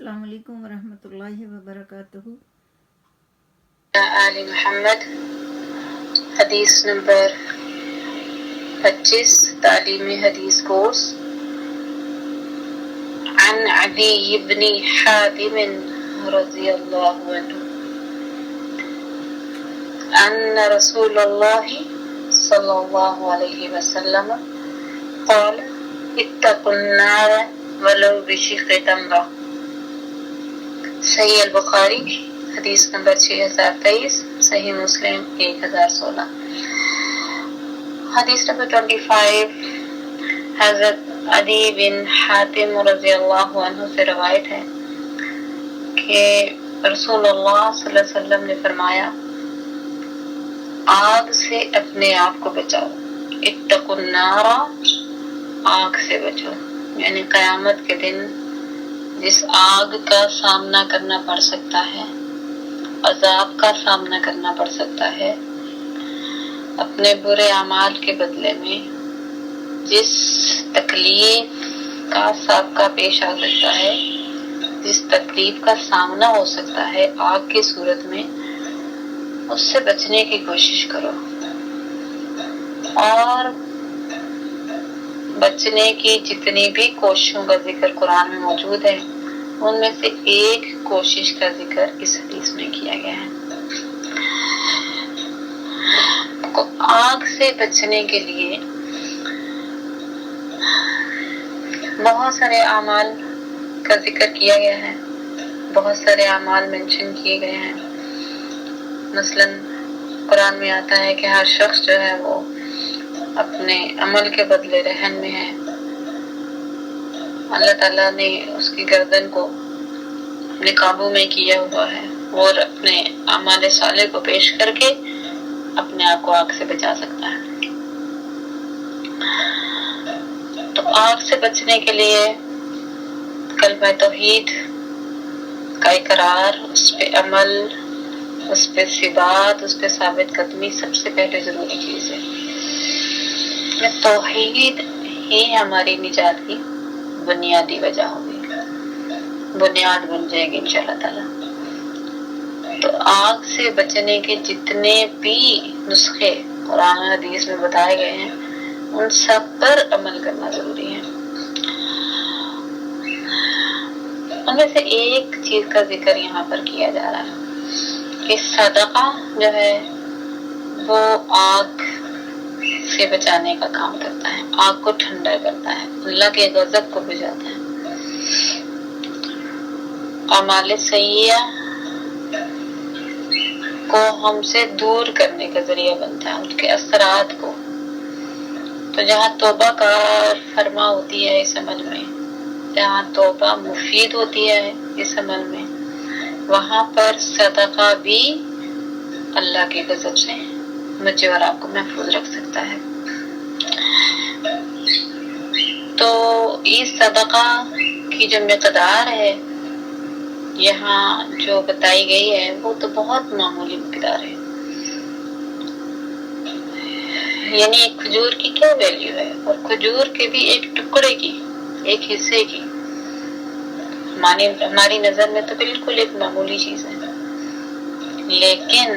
السلام علیکم ورحمۃ اللہ وبرکاتہ۔ آل محمد، حدیث نمبر 25، تعلیمی حدیث کورس۔ عن عدی بن حاتم رضی اللہ عنہ ان رسول اللہ صلی اللہ علیہ وسلم قال اتقوا النار ولو بشق تمرہ۔ صحیح البخاری حدیث نمبر 6023، صحیح مسلم 1016۔ حدیث نمبر 25 حضرت عدی بن حاتم رضی اللہ عنہ سے روایت ہے کہ رسول اللہ صلی اللہ علیہ وسلم نے فرمایا، آگ سے اپنے آپ کو بچاؤ۔ اتقوا النار، آگ سے بچو، یعنی قیامت کے دن جس آگ کا سامنا کرنا پڑ سکتا ہے، عذاب کا سامنا کرنا پڑ سکتا ہے، اپنے برے اعمال کے بدلے میں جس تکلیف کا سابقہ پیش آ سکتا ہے، جس تکلیف کا سامنا ہو سکتا ہے آگ کی صورت میں، اس سے بچنے کی کوشش کرو۔ اور بچنے کی جتنی بھی کوششوں کا ذکر قرآن میں موجود ہے، ان میں سے ایک کوشش کا ذکر اس حدیث میں کیا گیا ہے۔ آگ سے بچنے کے لیے بہت سارے اعمال کا ذکر کیا گیا ہے، بہت سارے اعمال مینشن کیے گئے ہیں۔ مثلاً قرآن میں آتا ہے کہ ہر شخص جو ہے وہ اپنے عمل کے بدلے رہن میں ہے۔ اللہ تعالیٰ نے اس کی گردن کو اپنے قابو میں کیا ہوا ہے اور اپنے اعمال صالح کو پیش کر کے اپنے آپ کو آگ سے بچا سکتا ہے۔ تو آگ سے بچنے کے لیے کلمہ توحید کا اقرار، اس پہ عمل، اس پہ ثبات، اس پہ ثابت قدمی سب سے پہلے ضروری چیز ہے۔ توحید ہی ہماری نجات کی بنیادی وجہ ہوگی، بنیاد بن جائے گی انشاءاللہ تعالی۔ تو آگ سے بچنے کے جتنے بھی نسخے قرآن حدیث میں بتائے گئے ہیں، ان سب پر عمل کرنا ضروری ہے۔ ان میں سے ایک چیز کا ذکر یہاں پر کیا جا رہا ہے کہ صدقہ جو ہے وہ آگ سے بچانے کا کام کرتا ہے، آگ کو ٹھنڈا کرتا ہے، اللہ کے غضب کو بجھاتا ہے۔ اعمال سیئہ کو ہم سے دور کرنے کا ذریعہ بنتا ہے، ان کے اثرات کو۔ تو جہاں توبہ کار فرما ہوتی ہے اس عمل میں، جہاں توبہ مفید ہوتی ہے اس عمل میں، وہاں پر صدقہ بھی اللہ کے غضب سے مجھے اور آپ کو محفوظ رکھ سکتا ہے۔ تو اس صدقہ کی جو مقدار ہے یہاں جو بتائی گئی ہے وہ تو بہت معمولی مقدار ہے۔ یعنی ایک کھجور کی کیا ویلیو ہے، اور کھجور کے بھی ایک ٹکڑے کی، ایک حصے کی ہماری نظر میں تو بالکل ایک معمولی چیز ہے، لیکن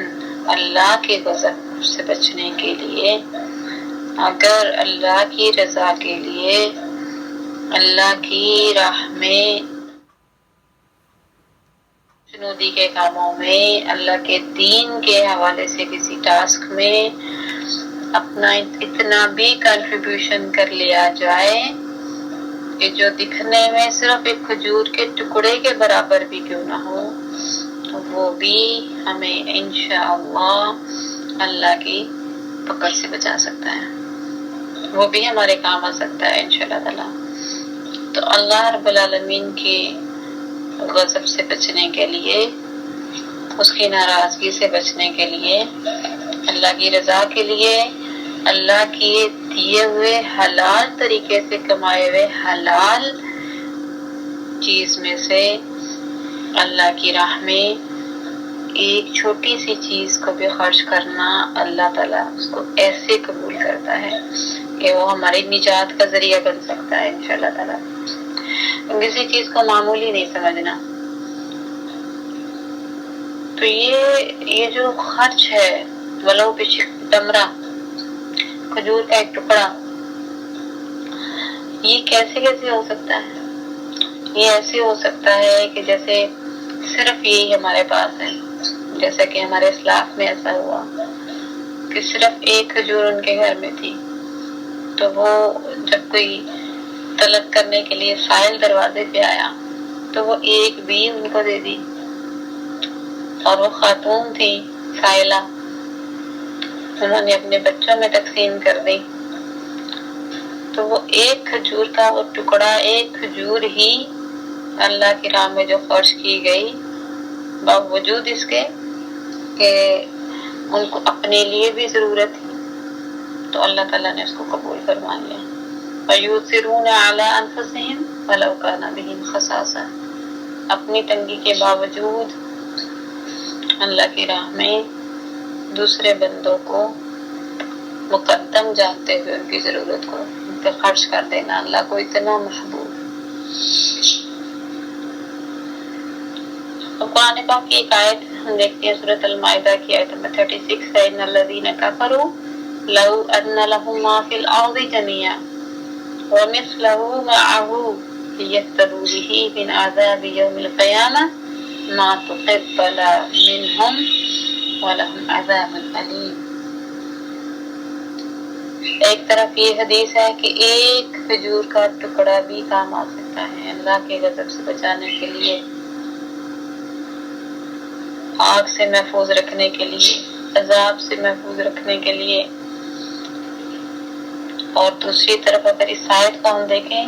اللہ کے غضب سے بچنے کے لیے، اگر اللہ کی رضا کے لیے اللہ کی راہ میں چنودی کے کاموں میں، اللہ کے دین کے حوالے سے کسی ٹاسک میں اپنا اتنا بھی کنٹریبیوشن کر لیا جائے کہ جو دکھنے میں صرف ایک کھجور کے ٹکڑے کے برابر بھی کیوں نہ ہو، تو وہ بھی ہمیں انشاءاللہ اللہ کی پکڑ سے بچا سکتا ہے، وہ بھی ہمارے کام آ سکتا ہے انشاءاللہ تعالی۔ تو اللہ رب العالمین کی غضب سے بچنے کے لیے، اس کی ناراضگی سے بچنے کے لیے، اللہ کی رضا کے لیے، اللہ کی دیے ہوئے حلال طریقے سے کمائے ہوئے حلال چیز میں سے اللہ کی راہ میں ایک چھوٹی سی چیز کو بھی خرچ کرنا، اللہ تعالیٰ اس کو ایسے قبول کرتا ہے کہ وہ ہماری نجات کا ذریعہ بن سکتا ہے انشاءاللہ تعالیٰ۔ کسی چیز کو معمولی نہیں سمجھنا، تو یہ جو خرچ ہے ولو پیچھے تمرہ، کھجور کا ایک ٹکڑا، یہ کیسے ہو سکتا ہے؟ یہ ایسے ہو سکتا ہے کہ جیسے صرف یہی ہمارے پاس ہے، جیسا کہ ہمارے اسلاف میں ایسا ہوا کہ صرف ایک کھجور ان کے گھر میں تھی، تو وہ جب کوئی طلب کرنے کے لیے سائل دروازے پہ آیا تو وہ ایک بھی ان کو دے دی، اور وہ خاتون تھی سائلہ، انہوں نے اپنے بچوں میں تقسیم کر دی، تو وہ ایک کھجور کا وہ ٹکڑا، ایک کھجور ہی اللہ کی راہ میں جو خرچ کی گئی، باوجود اس کے کہ ان کو اپنے لیے بھی ضرورت تھی، تو اللہ تعالیٰ نے اس کو قبول فرما لیا۔ وَيُؤْثِرُونَ عَلَىٰ أَنفُسِهِمْ وَلَوْ كَانَ بِهِمْ خَصَاصَةٌ، اپنی تنگی کے باوجود اللہ کی راہ میں دوسرے بندوں کو مقدم جانتے ہوئے ان کی ضرورت کو ان پہ خرچ کر دینا اللہ کو اتنا محبوب۔ قرآن پاک کی ایک آیت ہم دیکھتے ہیں، سورۃ المائدہ کی آیت نمبر 36 ہے، ان الذین کفروا لو ان لهم ما فی الارض جميعا ومثله معه لیفتدوا به من عذاب یوم القیامہ ما تقبل منهم ولهم عذاب علیم۔ ایک طرف یہ حدیث ہے کہ ایک کھجور کا ٹکڑا بھی کام آ سکتا ہے اللہ کے غضب سے بچانے کے لیے، آگ سے محفوظ رکھنے کے لیے، عذاب سے محفوظ رکھنے کے لیے۔ اور دوسری طرف اگر اس آیت کو ہم دیکھیں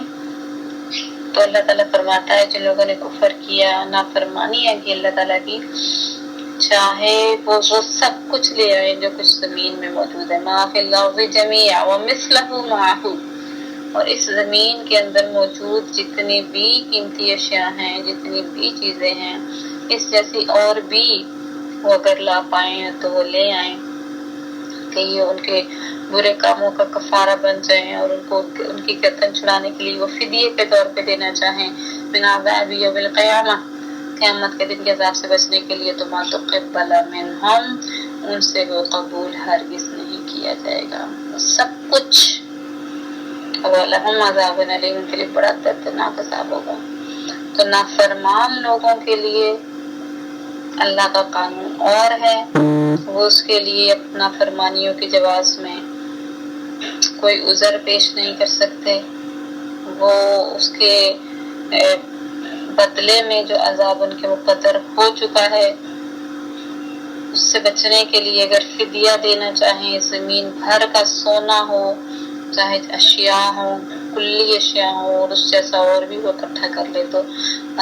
تو اللہ تعالیٰ فرماتا ہے جن لوگوں نے کفر کیا، نافرمانی ہے کہ اللہ تعالیٰ کی، چاہے وہ سب کچھ لے آئے جو کچھ زمین میں موجود ہے، ما فی الارض جمیعا ومثلہ معہ، اور اس زمین کے اندر موجود جتنی بھی قیمتی اشیاء ہیں، جتنی بھی چیزیں ہیں، اس جیسی اور بھی وہ اگر لا پائیں تو وہ لے آئیں کہ یہ ان کے برے کاموں کا کفارہ بن جائیں، اور ان کو ان کی گردن چھڑانے کے لیے وہ فدیے کے طور پہ دینا چاہیں، من عذاب یوم القیامہ، قیامت کے دن کے عذاب سے بچنے کے لیے، تو ما تقبل منہم، ان سے وہ قبول ہرگز نہیں کیا جائے گا سب کچھ، وَلَهُمْ عَذَابٌ عَلِيمٌ، ان کے لیے بڑا دردناک عذاب ہوگا۔ تو نافرمان لوگوں کے لیے اللہ کا قانون اور ہے، وہ اس کے لیے اپنا فرمانیوں کی جواز میں کوئی عذر پیش نہیں کر سکتے، وہ اس کے بدلے میں جو عذاب ان کے مقدر ہو چکا ہے اس سے بچنے کے لیے اگر فدیہ دینا چاہیں، زمین بھر کا سونا ہو، چاہے اشیاء ہو، کلی اشیاء ہو، اور اس جیسا اور بھی وہ اکٹھا کر لے، تو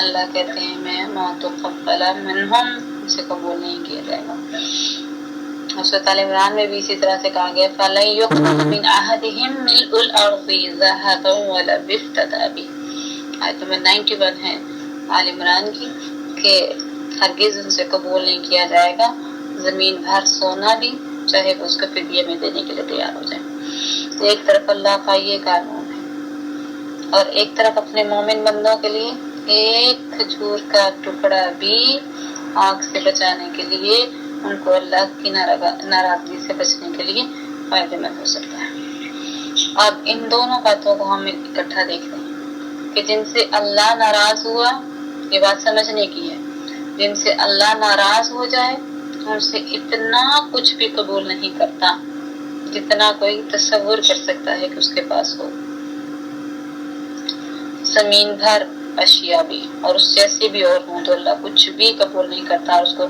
اللہ کہتے ہیں میں ما تقبل منہم، اسے قبول نہیں کیا جائے گا۔ سورۃ آل عمران میں بھی اسی طرح سے کہا گیا فَلَن يُقْبَلَ مِنْ أَحَدِهِمْ مِلْءُ الْأَرْضِ ذَهَبًا وَلَوِ افْتَدَىٰ بِهِ، آیت نمبر 91 ہے آل عمران کی، کہ ہرگز ان سے قبول نہیں کیا جائے گا زمین بھر سونا بھی، چاہے وہ اس کو فدیے میں دینے کے لیے تیار ہو جائے۔ تو ایک طرف اللہ کا یہ قانون ہے، اور ایک طرف اپنے مومن بندوں کے لیے ایک کھجور کا ٹکڑا بھی آگ سے بچانے کے لیے، ان کو اللہ کی ناراضگی سے بچنے کے لیے فائدے مند ہو سکتا ہے۔ اب ان دونوں باتوں کو ہم اکٹھا دیکھتے ہیں کہ جن سے اللہ ناراض ہوا، یہ بات سمجھنے کی ہے، جن سے اللہ ناراض ہو جائے ان سے اتنا کچھ بھی قبول نہیں کرتا جتنا کوئی تصور کر سکتا ہے کہ اس کے پاس ہو، زمین بھر اشیاء بھی اور اس جیسے بھی اور ہوں تو اللہ کچھ بھی قبول نہیں کرتا اور اس کو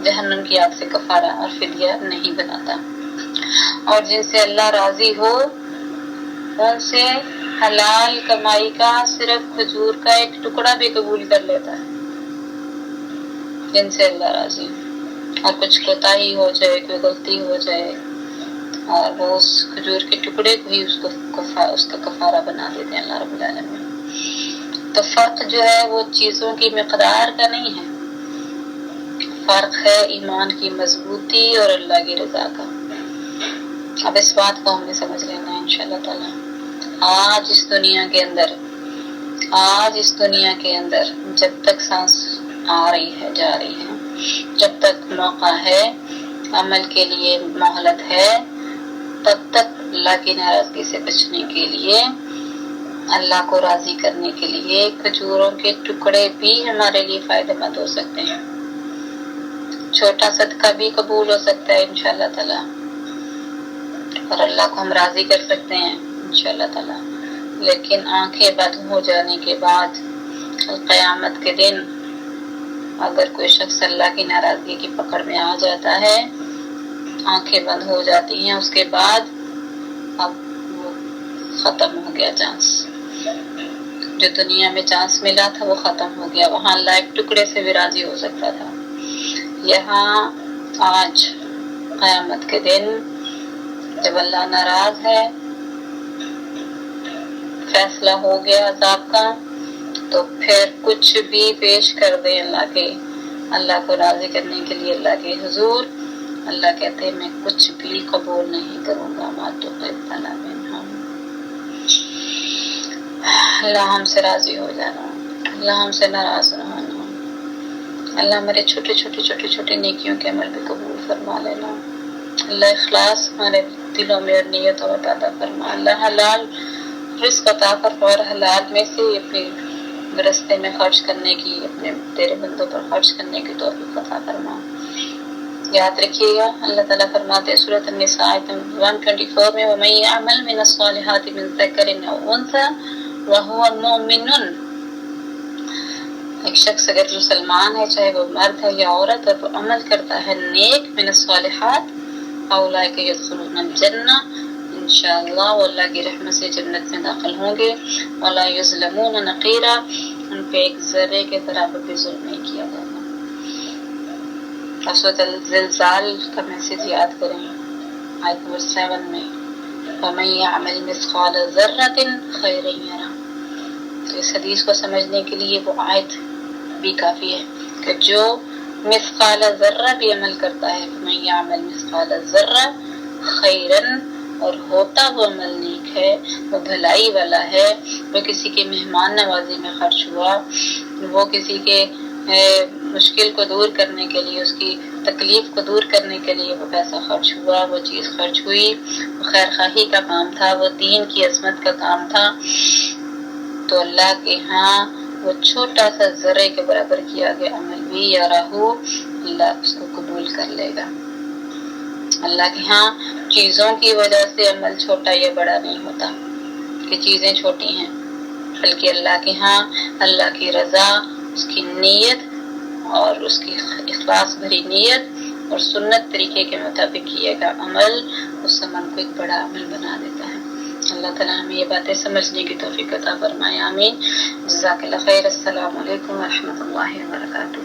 جہنم کی آگ سے کفارہ اور فدیہ نہیں بناتا۔ اور جن سے اللہ راضی ہو ان سے حلال کمائی کا صرف کھجور کا ایک ٹکڑا بھی قبول کر لیتا ہے، جن سے اللہ راضی ہو، اور کچھ کوتاہی ہو جائے، کوئی غلطی ہو جائے اور وہ اس کھجور کے ٹکڑے کو ہی اس کا کفارہ بنا دیتے ہیں اللہ رب العالمین۔ تو فرق جو ہے وہ چیزوں کی مقدار کا نہیں ہے، فرق ہے ایمان کی مضبوطی اور اللہ کی رضا کا۔ اب اس بات کو ہم نے سمجھ لینا ہے انشاءاللہ تعالی۔ آج اس دنیا کے اندر جب تک سانس آ رہی ہے جا رہی ہے، جب تک موقع ہے، عمل کے لیے مہلت ہے، تب تک اللہ کی ناراضگی سے بچنے کے لیے، اللہ کو راضی کرنے کے لیے کھجوروں کے ٹکڑے بھی ہمارے لیے فائدہ مند ہو سکتے ہیں۔ چھوٹا صدقہ بھی قبول ہو سکتا ہے انشاءاللہ تعالی، اور اللہ کو ہم راضی کر سکتے ہیں انشاءاللہ تعالی۔ لیکن آنکھیں بند ہو جانے کے بعد قیامت کے دن اگر کوئی شخص اللہ کی ناراضگی کی پکڑ میں آ جاتا ہے، آنکھیں بند ہو جاتی ہیں، اس کے بعد اب وہ ختم ہو گیا چانس، جو دنیا میں چانس ملا تھا وہ ختم ہو گیا، وہاں اللہ ایک ٹکڑے سے بھی راضی ہو سکتا تھا۔ یہاں آج قیامت کے دن جب اللہ ناراض ہے، فیصلہ ہو گیا عذاب کا، تو پھر کچھ بھی پیش کر دیں اللہ کو راضی کرنے کے لیے اللہ کے حضور، اللہ کہتے ہیں میں کچھ بھی قبول نہیں کروں گا، اللہ ہم سے راضی ہو جانا، اللہ ہم سے ناراض نہ ہونا، اللہ میرے چھوٹے نیکیوں کے عمل بھی قبول فرما لینا، اللہ اخلاص ہمارے دلوں میں اور نیتوں میں پیدا فرما، اللہ حلال رزق عطا فرما اور حلال میں سے اپنے راستے میں خرچ کرنے کی، اپنے تیرے بندوں پر خرچ کرنے کی توفیق عطا فرما۔ یاد رکھیے گا اللہ تعالیٰ فرماتے ہیں سورۃ النساء آیت 124 میں وَمَن يَعْمَلْ مِنَ الصَّالِحَاتِ مِن ذَكَرٍ أَوْ أُنثَىٰ وَهُوَ مُؤْمِنٌ، ایک شخص اگر مسلمان ہے چاہے وہ مرد ہے یا عورت اور وہ عمل کرتا ہے نیک من الصالحات اولئک یدخلون الجنہ، انشاءاللہ وہ اللہ کی رحمت سے جنت میں داخل ہوں گے، ولا یظلمون نقیرا، ان پہ ایک ذرے کے برابر بھی ظلم نہیں کیا جائے گا۔ سورۃ الزلزال کا میسج یاد کریں، آیت نمبر 7 میں وَمَن يَعْمَلْ مِثْقَالَ ذَرَّةٍ خَيْرًا يَرَهُ، تو اس حدیث کو سمجھنے کے لیے وہ آیت بھی کافی ہے کہ جو مثقال ذرہ بھی عمل کرتا ہے، وَمَن يَعْمَلْ مِثْقَالَ ذَرَّةٍ خَيْرًا، اور ہوتا وہ عمل نیک ہے، وہ بھلائی والا ہے، وہ کسی کے مہمان نوازی میں خرچ ہوا، وہ کسی کے مشکل کو دور کرنے کے لیے، اس کی تکلیف کو دور کرنے کے لیے وہ پیسہ خرچ ہوا، وہ چیز خرچ ہوئی، وہ خیر خواہی کا کام تھا، وہ دین کی عظمت کا کام تھا، تو اللہ کے ہاں وہ چھوٹا سا ذرے کے برابر کیا گیا عمل بھی یا راہو اللہ اس کو قبول کر لے گا۔ اللہ کے ہاں چیزوں کی وجہ سے عمل چھوٹا یا بڑا نہیں ہوتا کہ چیزیں چھوٹی ہیں، بلکہ اللہ کے ہاں اللہ کی رضا، اس کی نیت اور اس کی اخلاص بھری نیت اور سنت طریقے کے مطابق کیے گا عمل اس عمل کو ایک بڑا عمل بنا دیتا ہے۔ اللہ تعالیٰ ہمیں یہ باتیں سمجھنے کی توفیق عطا فرمائے، آمین۔ جزاک اللہ خیر۔ السلام علیکم ورحمۃ اللہ وبرکاتہ۔